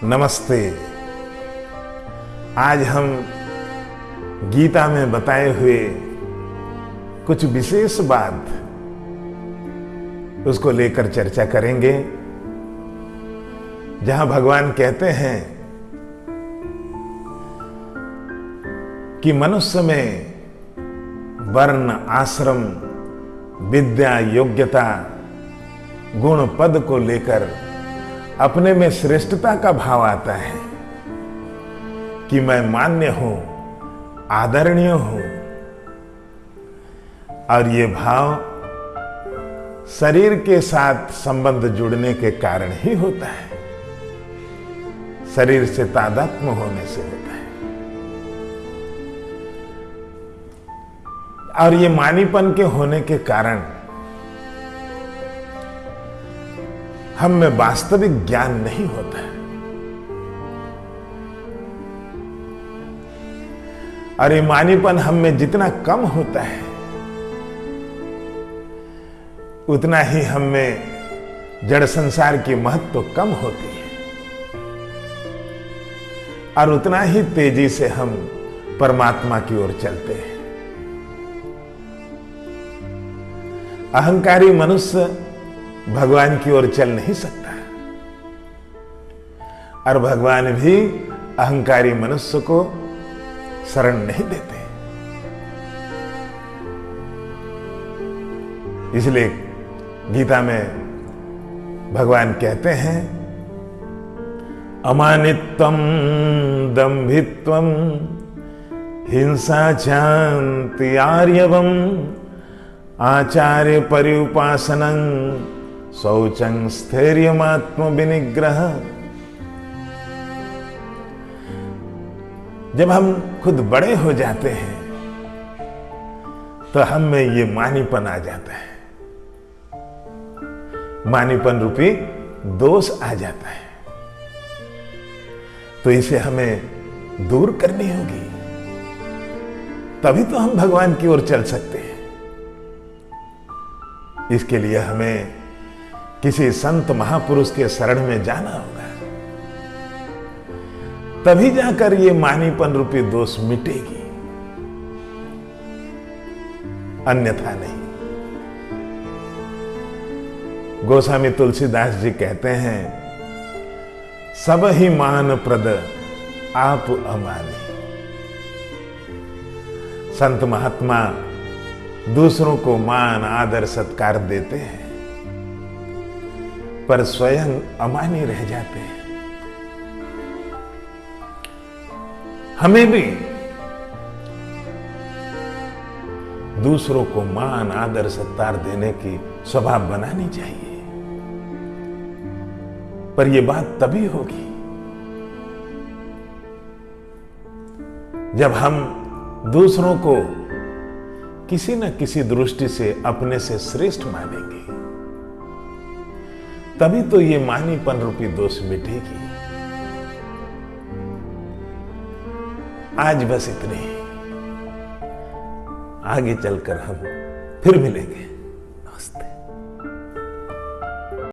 नमस्ते। आज हम गीता में बताए हुए कुछ विशेष बात उसको लेकर चर्चा करेंगे, जहां भगवान कहते हैं कि मनुष्य में वर्ण, आश्रम, विद्या, योग्यता, गुण, पद को लेकर अपने में श्रेष्ठता का भाव आता है कि मैं मान्य हूं, आदरणीय हूं। और ये भाव शरीर के साथ संबंध जुड़ने के कारण ही होता है, शरीर से तादात्म्य होने से होता है। और ये मानीपन के होने के कारण हम में वास्तविक ज्ञान नहीं होता है। और ये मानीपन हम में जितना कम होता है, उतना ही हम में जड़ संसार की महत्व कम होती है, और उतना ही तेजी से हम परमात्मा की ओर चलते हैं। अहंकारी मनुष्य भगवान की ओर चल नहीं सकता, और भगवान भी अहंकारी मनुष्य को शरण नहीं देते। इसलिए गीता में भगवान कहते हैं, अमानित्वम दंभित्वम हिंसा शांति आर्यवम आचार्य परिउपासनं शौचं स्थैर्यमात्म विनिग्रह। जब हम खुद बड़े हो जाते हैं तो हम में ये मानीपन आ जाता है, मानीपन रूपी दोष आ जाता है। तो इसे हमें दूर करनी होगी, तभी तो हम भगवान की ओर चल सकते हैं। इसके लिए हमें किसी संत महापुरुष के शरण में जाना होगा, तभी जाकर ये मानीपन रूपी दोष मिटेगी, अन्यथा नहीं। गोस्वामी तुलसीदास जी कहते हैं, सब ही मान प्रद आप अमानी। संत महात्मा दूसरों को मान, आदर, सत्कार देते हैं, पर स्वयं अमानी रह जाते हैं। हमें भी दूसरों को मान, आदर, सत्कार देने की स्वभाव बनानी चाहिए, पर यह बात तभी होगी जब हम दूसरों को किसी न किसी दृष्टि से अपने से श्रेष्ठ मानेंगे, तभी तो ये मानीपन रूपी दोष मिटेगी। आज बस इतने ही, आगे चलकर हम फिर मिलेंगे।